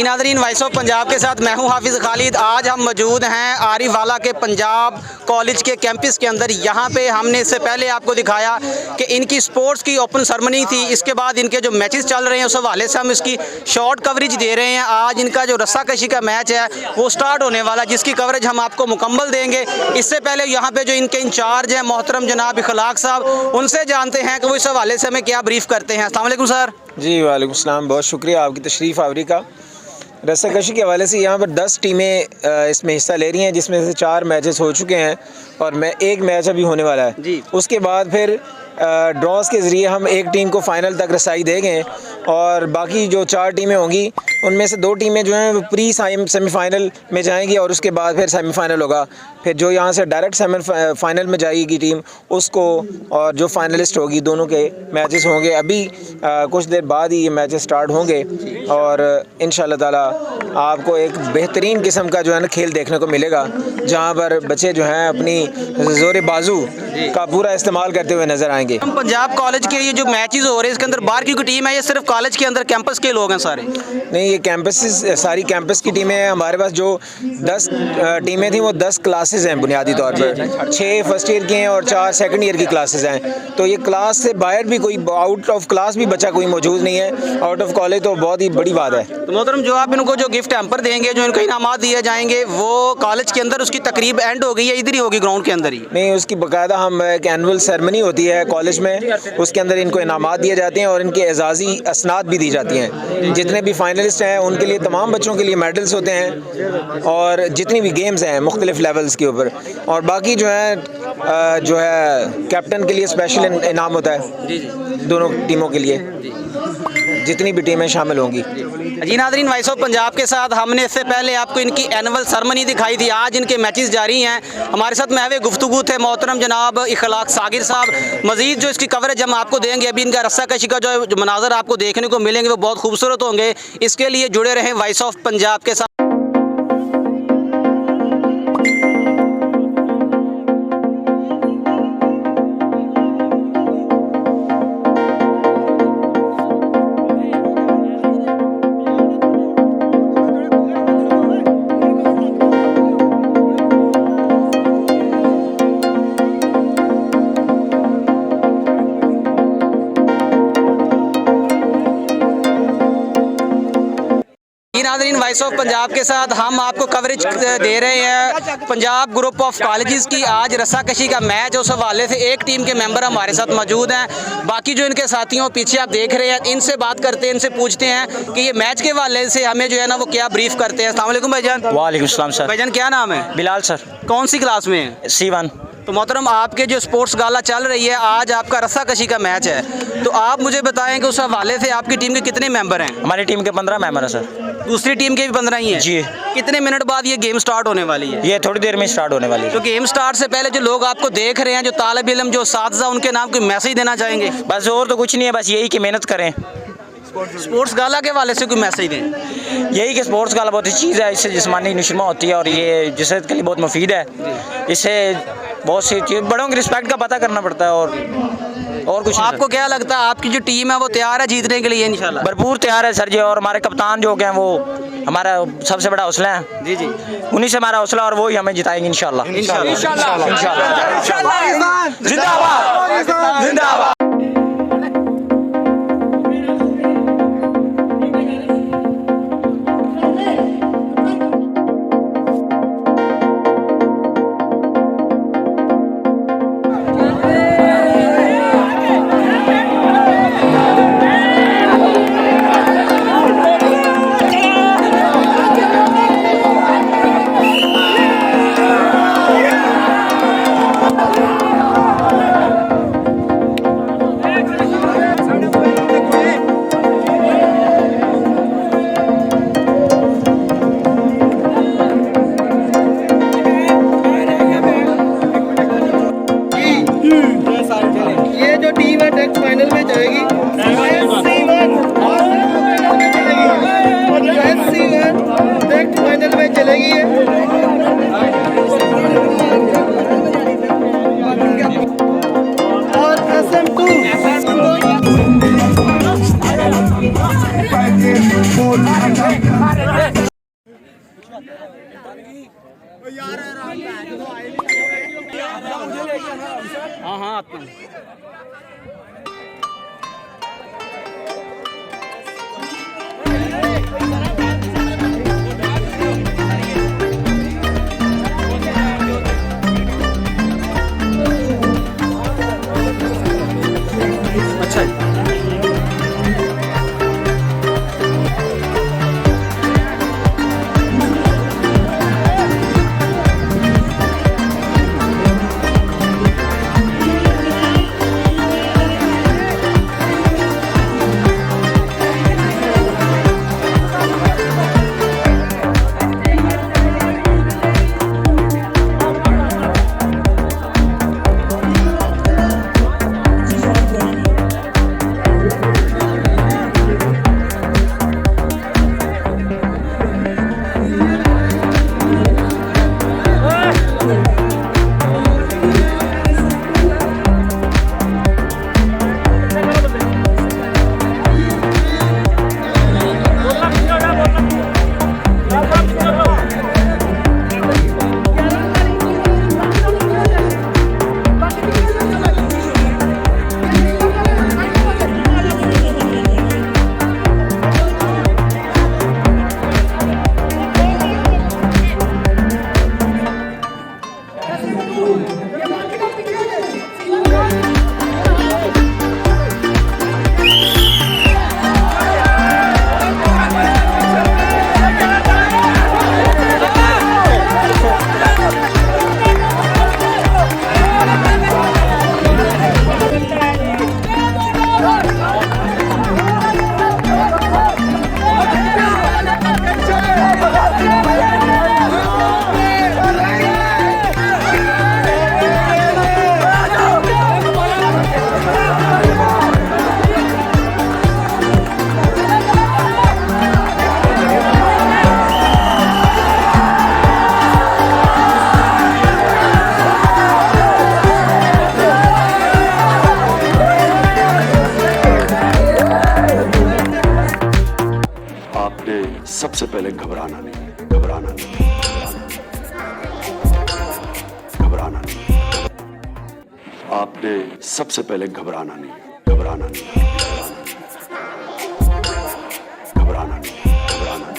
जी नाज़रीन, voice of Punjab के साथ मैं हूं हाफिज़ खालिद। आज हम मौजूद हैं आरिफवाला के पंजाब कॉलेज के कैंपस के अंदर। यहां पे हमने इससे पहले आपको दिखाया कि इनकी स्पोर्ट्स की ओपन सेरेमनी थी। इसके बाद इनके जो मैचेस चल रहे हैं उस हवाले से हम इसकी शॉर्ट कवरेज दे रहे हैं। आज इनका जो रस्साकशी का मैच है वो स्टार्ट होने वाला है, जिसकी कवरेज हम आपको मुकम्मल देंगे। इससे पहले यहाँ पर जो इनके इंचार्ज हैं मोहतरम जनाब इखलाक साहब, उनसे जानते हैं कि वो इस हवाले से हमें क्या ब्रीफ करते हैं। अस्सलाम वालेकुम सर। जी वालेकुम सलाम, बहुत शुक्रिया आपकी तशरीफ़ आवरी का। रस्साकशी के हवाले से यहाँ पर 10 टीमें इसमें हिस्सा ले रही हैं, जिसमें से 4 मैचेस हो चुके हैं और मैं एक मैच अभी होने वाला है जी। उसके बाद फिर ड्रॉस के ज़रिए हम एक टीम को फ़ाइनल तक रसाई देंगे और बाकी जो 4 टीमें होंगी उनमें से 2 टीमें जो हैं वो प्री सेमीफ़ाइनल में जाएंगी और उसके बाद फिर सेमीफ़ाइनल होगा। फिर जो यहाँ से डायरेक्ट सेमीफ़ाइनल में जाएगी टीम, उसको और जो फाइनलिस्ट होगी दोनों के मैचेस होंगे। अभी कुछ देर बाद ही ये मैचेस स्टार्ट होंगे और इंशाअल्लाह ताला आपको एक बेहतरीन किस्म का जो है ना खेल देखने को मिलेगा, जहाँ पर बच्चे जो हैं अपनी ज़ोर बाजू का पूरा इस्तेमाल करते हुए नज़र आएंगे। हम पंजाब कॉलेज के ये जो मैचेस हो रहे हैं इसके अंदर बाहर की टीम है या सिर्फ कॉलेज के अंदर कैंपस के लोग हैं सारे? नहीं, ये कैंपस सारी कैंपस की टीमें हैं। हमारे पास जो 10 टीमें थी वो 10 क्लासेस हैं बुनियादी तौर पर। 6 फर्स्ट ईयर की हैं और 4 सेकंड ईयर की क्लासेस हैं। तो ये क्लास से बाहर भी कोई आउट ऑफ क्लास भी बच्चा कोई मौजूद नहीं है। आउट ऑफ कॉलेज तो बहुत ही बड़ी बात है। तो मोहतरम, जो आप इनको जो गिफ्ट हैम्पर देंगे, जो इनको इनामात दिए जाएंगे, वो कॉलेज के अंदर उसकी तकरीब एंड हो गई है, इधर ही होगी ग्राउंड के अंदर ही? नहीं, उसकी बाकायदा हम एक एनुअल सेरेमनी होती है कॉलेज में, उसके अंदर इनको इनामात दिए जाते हैं और इनके एजाज़ी असनाद भी दी जाती हैं। जितने भी फाइनलिस्ट हैं उनके लिए, तमाम बच्चों के लिए मेडल्स होते हैं और जितनी भी गेम्स हैं मुख्तलिफ लेवल्स के ऊपर। और बाकी जो है कैप्टन के लिए स्पेशल इनाम होता है दोनों टीमों के लिए, जितनी भी टीमें शामिल होंगी। जी नाज़रीन, वॉइस ऑफ पंजाब के साथ हमने इससे पहले आपको इनकी एनुअल सेरेमनी दिखाई थी। आज इनके मैचेस जारी हैं। हमारे साथ महवे गुफ्तगू थे मोहतरम जनाब इखलाक सागिर साहब। मज़ीद जो इसकी कवरेज हम आपको देंगे, अभी इनका रस्साकशी का जो मनाज़र आपको देखने को मिलेंगे वो बहुत खूबसूरत होंगे। इसके लिए जुड़े रहें वॉइस ऑफ पंजाब के साथ। नाज़रीन, वॉइस ऑफ पंजाब के साथ हम आपको कवरेज दे रहे हैं पंजाब ग्रुप ऑफ कॉलेजेस की। आज रस्साकशी का मैच, उस हवाले से एक टीम के मेंबर हमारे साथ मौजूद हैं। बाकी जो इनके साथियों पीछे आप देख रहे हैं, इनसे बात करते हैं, इनसे पूछते हैं कि ये मैच के हवाले से हमें जो है ना वो क्या ब्रीफ करते हैं। अस्सलाम वालेकुम भाईजान। वालेकुम सलाम सर। भाईजान क्या नाम है? बिलाल सर। कौन सी क्लास में है? C1। तो मोहतरम, आपके जो स्पोर्ट्स गाला चल रही है, आज आपका रस्साकशी का मैच है, तो आप मुझे बताएं कि उस हवाले से आपकी टीम के कितने मेंबर हैं? हमारी टीम के 15 मेंबर हैं सर। दूसरी टीम के भी 15 ही हैं जी। कितने मिनट बाद ये गेम स्टार्ट होने वाली है? ये थोड़ी देर में स्टार्ट होने वाली है। तो गेम स्टार्ट से पहले जो लोग आपको देख रहे हैं, जो तालिब इल्म, जो साथीज़ा, उनके नाम कोई मैसेज देना चाहेंगे? बस और तो कुछ नहीं है, बस यही कि मेहनत करें। स्पोर्ट्स गाला के वाले से कोई मैसेज दें? यही कि स्पोर्ट्स गाला बहुत अच्छी चीज़ है, इससे जिस्मानी नशुमा होती है और ये सेहत के लिए बहुत मुफीद है। इससे बहुत सी चीज़, बड़ों की रिस्पेक्ट का पता करना पड़ता है और कुछ। आपको क्या लगता है आपकी जो टीम है वो तैयार है जीतने के लिए? इंशाल्लाह भरपूर तैयार है सर जी। और हमारे कप्तान जो हैं वो हमारा सबसे बड़ा हौसला है। जी जी, उन्हीं से हमारा हौसला और वही हमें जिताएंगे इंशाल्लाह। इंशाल्लाह। जिंदाबाद जिंदाबाद। ये जो टीम है नेक्स्ट फाइनल में जाएगी। नेक्स्ट फाइनल में चलेगी और SM2 हाँ आता हूँ। अच्छा जी। सबसे पहले घबराना नहीं, घबराना नहीं, घबराना नहीं। आपने सबसे पहले घबराना नहीं, घबराना नहीं, घबराना नहीं, घबराना नहीं।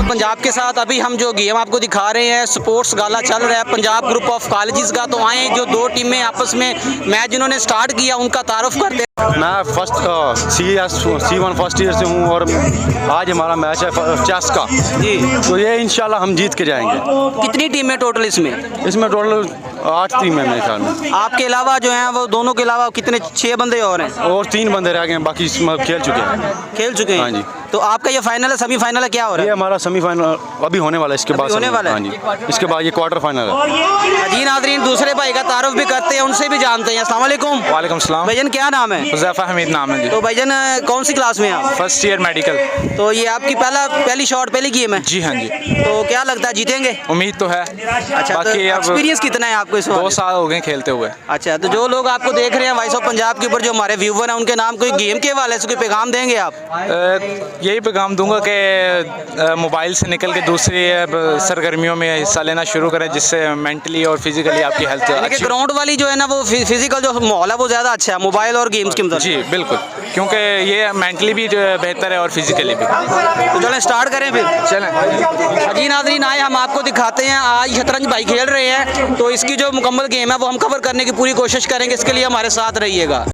पंजाब के साथ अभी हम जो गेम आपको दिखा रहे हैं, स्पोर्ट्स गाला चल रहा है पंजाब ग्रुप ऑफ कॉलेजेस का। तो आए जो दो टीमें आपस में मैच जिन्होंने स्टार्ट किया उनका तारुफ करते हैं। मैं C1 फर्स्ट ईयर से हूँ और आज हमारा मैच है चेस का जी। तो ये इंशाल्लाह हम जीत के जाएंगे। कितनी टीमें टोटल इसमें? इसमें टोटल 8 टीमें मेरे ख्याल में। आपके अलावा जो हैं वो दोनों के अलावा कितने 6 बंदे और हैं? और 3 बंदे रह गए हैं, बाकी खेल चुके हैं। खेल चुके हैं हाँ जी। तो आपका ये फाइनल है, सेमीफाइनल है, क्या हो रहा ये है? हमारा सेमीफाइनल अभी होने वाला है, इसके बाद होने वाला है? हाँ जी, इसके बाद ये क्वार्टर फाइनल है। जी नाज़रीन, दूसरे भाई का तारुफ भी करते हैं, उनसे भी जानते हैं। अस्सलाम वालेकुम। वालेकुम सलाम। भाईजान क्या नाम है? हुज़ैफ़ा हमीद नाम है जी। तो भाईजान कौन सी क्लास में हैं आप? First year medical. तो ये आपकी पहली शॉट, पहली गेम है? जी हाँ जी। तो क्या लगता है जीतेंगे? उम्मीद तो है। अच्छा, तो बाकी अब एक्सपीरियंस कितना है आपको इस 2 साल हो गए खेलते हुए। अच्छा, तो जो लोग आपको देख रहे हैं वॉइस ऑफ पंजाब के ऊपर, जो हमारे व्यूवर हैं, उनके नाम कोई गेम के हवाले से कोई पैगाम देंगे आप? यही पैगाम दूंगा कि मोबाइल से निकल के दूसरी सरगर्मियों में हिस्सा लेना शुरू करें, जिससे मेंटली और फिजिकली आपकी हेल्थ यानी कि अच्छी। ग्राउंड वाली जो है ना, वो फिजिकल जो माहौल है वो ज़्यादा अच्छा है मोबाइल और गेम्स के अंदर। जी बिल्कुल, क्योंकि ये मेंटली भी बेहतर है और फिजिकली भी। तो चलें स्टार्ट करें फिर। चलें जी नाज़रीन, आए हम आपको दिखाते हैं, आज शतरंज भाई खेल रहे हैं, तो इसकी जो मुकम्मल गेम है वो हम कवर करने की पूरी कोशिश करेंगे। इसके लिए हमारे साथ रहिएगा।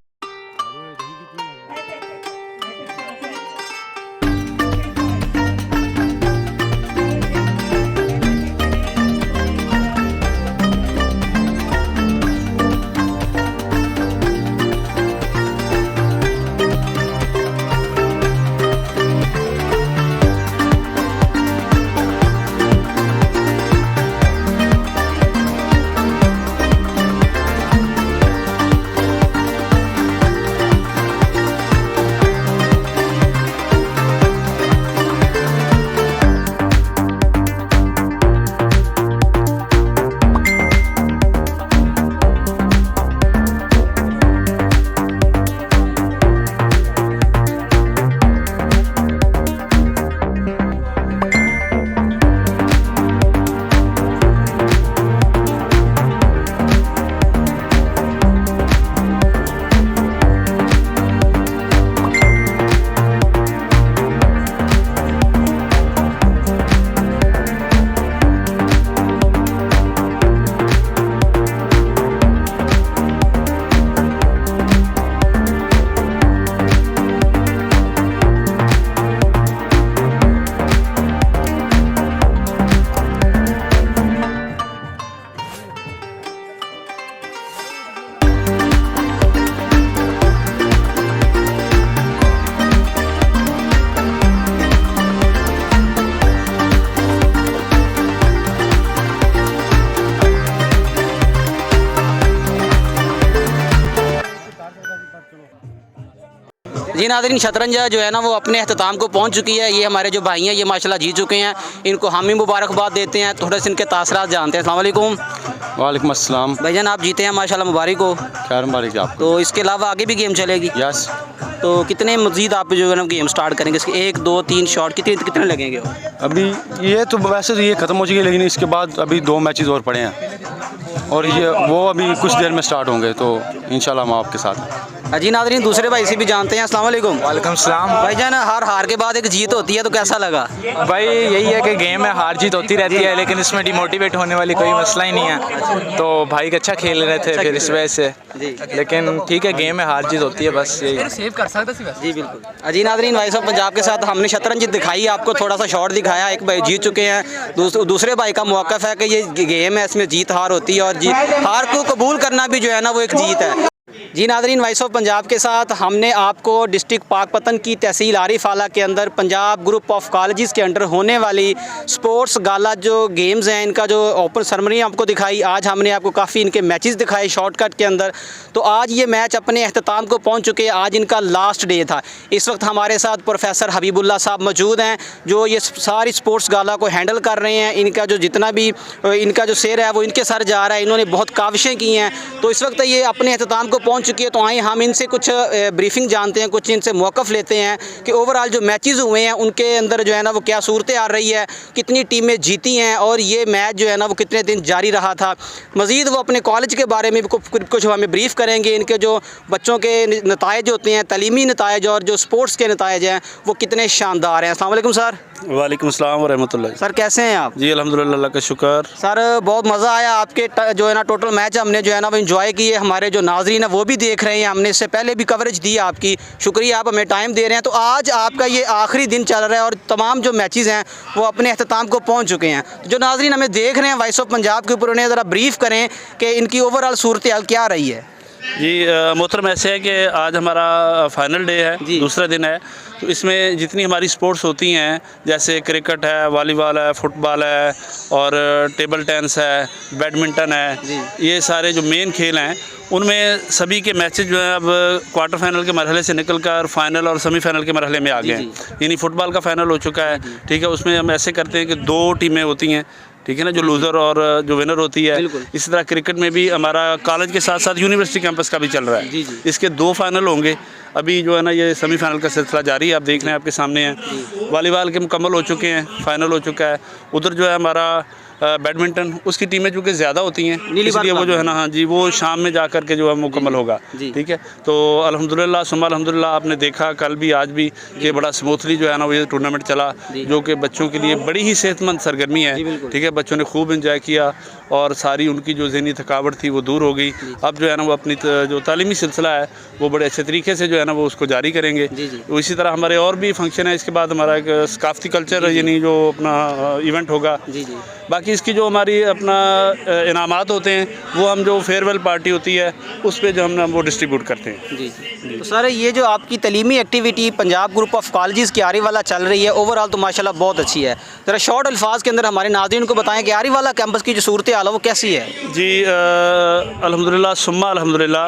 जी नाज़रीन, शतरंज जो है ना वो अपने अख्ताम को पहुंच चुकी है। ये हमारे जो भाई हैं ये माशाल्लाह जीत चुके हैं, इनको हम ही मुबारकबाद देते हैं, थोड़े से इनके तासरात जानते हैं। अस्सलाम वालेकुम। वालेकुम अस्सलाम। भाईजान आप जीते हैं माशाल्लाह, मुबारक हो। खैर मुबारक आपको। तो इसके अलावा आगे भी गेम चलेगी? यस। तो कितने मज़ीद आप जो है ना गेम स्टार्ट करेंगे? इसके 1 2 3 शॉट कितने लगेंगे? अभी ये तो वैसे तो ये ख़त्म हो चुकी है, लेकिन इसके बाद अभी 2 मैचेस और पड़े हैं और ये वो अभी कुछ देर में स्टार्ट होंगे, तो इंशाल्लाह हम आपके साथ हैं। जी नाज़रीन, दूसरे भाई से भी जानते हैं। अस्सलाम वालेकुम। वालेकुम सलाम। भाईजान हार के बाद एक जीत होती है, तो कैसा लगा? भाई यही है कि गेम में हार जीत होती रहती है, लेकिन इसमें डिमोटिवेट होने वाली कोई मसला ही नहीं है। तो भाई अच्छा खेल रहे थे फिर इस वजह से, लेकिन ठीक है, गेम में हार जीत होती है, बस यही। सेव कर सकते थे जी बिल्कुल। जी नाज़रीन, वॉइस ऑफ पंजाब के साथ हमने शतरंज दिखाई, आपको थोड़ा सा शॉट दिखाया। एक भाई जीत चुके हैं, दूसरे भाई का मौक़िफ़ है कि ये गेम है, इसमें जीत हार होती है और हार को कबूल करना भी जो है ना वो एक जीत है। जी नाज़रीन, वॉइस ऑफ पंजाब के साथ हमने आपको डिस्ट्रिक्ट पाकपतन की तहसील आरिफ आला के अंदर पंजाब ग्रुप ऑफ कॉलेजेस के अंडर होने वाली स्पोर्ट्स गाला जो गेम्स हैं, इनका जो ओपन सेरेमनी आपको दिखाई। आज हमने आपको काफ़ी इनके मैचेस दिखाए शॉर्टकट के अंदर। तो आज ये मैच अपने अख्ताम को पहुंच चुके हैं, आज इनका लास्ट डे था। इस वक्त हमारे साथ प्रोफेसर हबीबुल्लाह साहब मौजूद हैं, जो ये सारी स्पोर्ट्स गाला को हैंडल कर रहे हैं। इनका जो जितना भी इनका जो शेर है वो इनके सर जा रहा है, इन्होंने बहुत काविशें की हैं। तो इस वक्त ये अपने अख्ताम को पहुँच चुकी है, तो आए हम इनसे कुछ ब्रीफिंग जानते हैं, कुछ इनसे मौक़िफ़ लेते हैं कि ओवरऑल जो मैचेस हुए हैं उनके अंदर जो है ना वो क्या सूरत आ रही है, कितनी टीमें जीती हैं और ये मैच जो है ना वो कितने दिन जारी रहा था। मज़ीद वो अपने कॉलेज के बारे में भी कुछ हमें ब्रीफ़ करेंगे, इनके जो बच्चों के नताइज होते हैं, तलीमी नताइज और जो स्पोर्ट्स के नताइज हैं वो कितने शानदार हैं। अस्सलाम वालेकुम सर। वालेकुम अस्सलाम व रहमतुल्लाह। सर कैसे हैं आप? जी अल्हम्दुलिल्लाह, अल्लाह का शुक्र। सर बहुत मज़ा आया आपके जो है ना टोटल मैच हमने जो है ना वो इन्जॉय किए, हमारे जो नाज़रीन है वो भी देख रहे हैं, हमने इससे पहले भी कवरेज दी आपकी, शुक्रिया आप हमें टाइम दे रहे हैं। तो आज आपका ये आखिरी दिन चल रहा है और तमाम जो मैचेस हैं वो अपने अख्ताम को पहुँच चुके हैं। जो नाज़रीन हमें देख रहे हैं वॉइस ऑफ पंजाब के ऊपर, उन्हें ज़रा ब्रीफ़ करें कि इनकी ओवरऑल सूरत हाल क्या रही है। जी मोहतरम, ऐसे है कि आज हमारा फाइनल डे है, दूसरा दिन है। तो इसमें जितनी हमारी स्पोर्ट्स होती हैं, जैसे क्रिकेट है, वॉलीबॉल है, फुटबॉल है और टेबल टेनिस है, बैडमिंटन है, ये सारे जो मेन खेल हैं उनमें सभी के मैचेज जो है अब क्वार्टर फाइनल के मरहले से निकलकर फाइनल और सेमीफाइनल के मरहले में आ गए हैं। यानी फुटबॉल का फाइनल हो चुका है, ठीक है। उसमें हम ऐसे करते हैं कि 2 टीमें होती हैं, ठीक है ना, जो लूज़र और जो विनर होती है। इसी तरह क्रिकेट में भी हमारा कॉलेज के साथ साथ यूनिवर्सिटी कैंपस का भी चल रहा है। इसके 2 फाइनल होंगे। अभी जो है ना ये सेमीफाइनल का सिलसिला जारी है, आप देख रहे हैं, आपके सामने है। वॉलीबॉल के मुकम्मल हो चुके हैं, फाइनल हो चुका है। उधर जो है हमारा बैडमिंटन, उसकी टीमें चूँकि ज़्यादा होती हैं, इसलिए वो जो है ना, हाँ जी, वो शाम में जा कर के जो है मुकम्मल होगा, ठीक है। तो अल्हम्दुलिल्लाह सुम्मा अल्हम्दुलिल्लाह, आपने देखा कल भी आज भी कि बड़ा स्मूथली जो है ना वो ये टूर्नामेंट चला, जो कि बच्चों के लिए बड़ी ही सेहतमंद सरगर्मी है, ठीक है। बच्चों ने खूब इंजॉय किया और सारी उनकी जो ज़हनी थकावट थी वो दूर हो गई। अब जो है ना वो अपनी जो तालीमी सिलसिला है वो बड़े अच्छे तरीके से जो है ना वो उसको जारी करेंगे। तो इसी तरह हमारे और भी फंक्शन है। इसके बाद हमारा एक सकाफ़ती कल्चर यानी जो अपना इवेंट होगा। बाकी इसकी जो हमारी अपना इनामात होते हैं वो हम जो फेयरवेल पार्टी होती है उस पर जो हम वो डिस्ट्रीब्यूट करते हैं। तो सर, ये जो आपकी तलीमी activity Punjab group of colleges की आरीवाला चल रही है, ओवरऑल तो माशाल्लाह बहुत अच्छी है। ज़रा शॉर्ट अल्फाज के अंदर हमारे नाज़रीन को बताएं कि आरीवाला कैंपस की जो सूरत हाल है वो कैसी है। जी अल्हम्दुलिल्लाह सुम्मा अल्हम्दुलिल्लाह,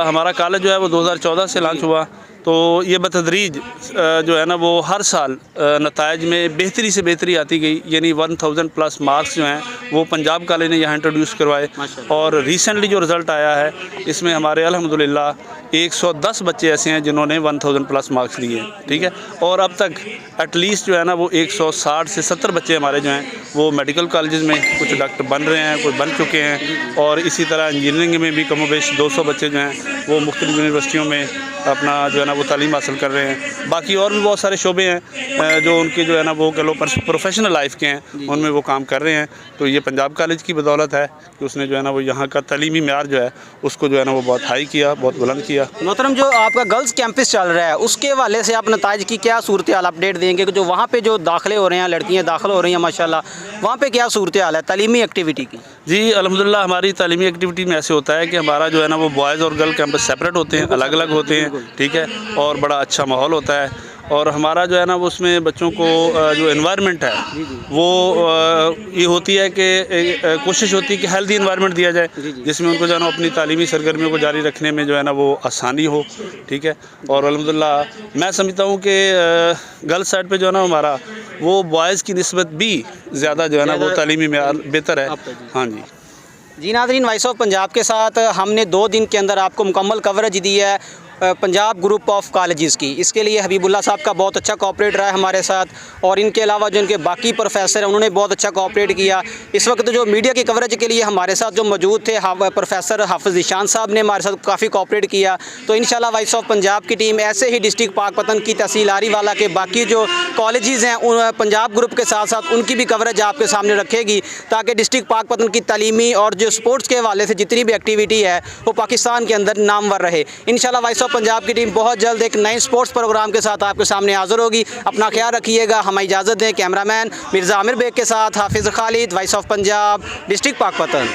हमारा कॉलेज जो है वो 2014 से लॉन्च हुआ। तो ये बतदरीज जो है ना वो हर साल नताइज में बेहतरी से बेहतरी आती गई। यानी 1000 प्लस मार्क्स जो हैं वो पंजाब कॉलेज ने यहाँ इंट्रोड्यूस करवाए। और रिसेंटली जो रिज़ल्ट आया है इसमें हमारे अल्हम्दुलिल्लाह 110 बच्चे ऐसे हैं जिन्होंने 1000 प्लस मार्क्स लिए, ठीक है। और अब तक एटलीस्ट जो है ना वो 160 से 70 बच्चे हमारे जो हैं वो मेडिकल कॉलेजेस में कुछ डॉक्टर बन रहे हैं, कुछ बन चुके हैं। और इसी तरह इंजीनियरिंग में भी कमोबेश 200 बच्चे जो हैं वो मुख्तलिफ यूनिवर्सिटियों में अपना जो है ना वो तालीम हासिल कर रहे हैं। बाकी और भी बहुत सारे शोबे हैं जो उनके जो है ना वो कह लो प्रोफेशनल लाइफ के हैं, उनमें वो काम कर रहे हैं। तो ये पंजाब कॉलेज की बदौलत है कि उसने जो है ना वो यहाँ का तालीमी मेयार जो है उसको जो है ना वो बहुत हाई किया, बहुत बुलंद किया। मोहतरम, जो आपका गर्ल्स कैंपस चल रहा है उसके हवाले से आप नताइज की क्या सूरत हाल अपडेट देंगे कि जो वहाँ पे जो दाखिले हो रहे हैं, लड़कियाँ दाखिल हो रही हैं माशाल्लाह, वहाँ पे क्या सूरत हाल है तालीमी एक्टिविटी की? जी अल्हम्दुलिल्लाह, हमारी तालीमी एक्टिविटी में ऐसे होता है कि हमारा जो है ना वो बॉयज़ और गर्ल कैंपस सेपरेट होते हैं, अलग अलग होते हैं, ठीक है। और बड़ा अच्छा माहौल होता है। और हमारा जो है ना वो उसमें बच्चों को जो एनवायरनमेंट है वो ये होती है कि कोशिश होती है कि हेल्दी एनवायरनमेंट दिया जाए, जिसमें उनको जो है ना अपनी तालीमी सरगर्मियों को जारी रखने में जो है ना वो आसानी हो, ठीक है। और अल्हम्दुलिल्लाह मैं समझता हूँ कि गर्ल्स साइड पे जो है ना हमारा वो बॉयज़ की निस्बत भी ज़्यादा जो है ना वो तालीमी में बेहतर है। हाँ जी जी नाज़रीन, वॉइस ऑफ पंजाब के साथ हमने 2 दिन के अंदर आपको मुकम्मल कवरेज दी है पंजाब ग्रुप ऑफ कॉलेजेस की। इसके लिए हबीबुल्लाह साहब का बहुत अच्छा कोऑपरेट रहा है हमारे साथ, और इनके अलावा जो इनके बाकी प्रोफेसर हैं उन्होंने बहुत अच्छा कोऑपरेट किया। इस वक्त जो मीडिया की कवरेज के लिए हमारे साथ जो मौजूद थे प्रोफेसर हाफिज़ ज़ीशान साहब ने हमारे साथ काफ़ी कोऑपरेट किया। तो इंशाल्लाह वॉइस ऑफ पंजाब की टीम ऐसे ही डिस्ट्रिक्ट पाकपतन की तहसील आरीवाला के बाकी जो कॉलेजेस हैं पंजाब ग्रुप के साथ साथ उनकी भी कवरेज आपके सामने रखेगी, ताकि डिस्ट्रिक्ट पाकपतन की तालीमी और जो स्पोर्ट्स के हवाले से जितनी भी एक्टिविटी है वो पाकिस्तान के अंदर नामवर रहे। इंशाल्लाह वॉइस पंजाब की टीम बहुत जल्द एक नए स्पोर्ट्स प्रोग्राम के साथ आपके सामने हाजिर होगी। अपना ख्याल रखिएगा, हमें इजाज़त दें। कैमरामैन मिर्ज़ा आमिर बेग के साथ हाफिज़ Khalid, voice of Punjab, district Pakpattan.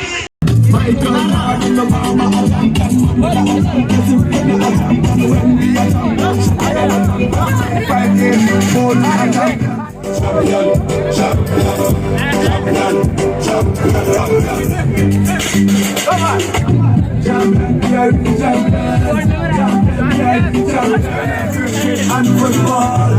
And football,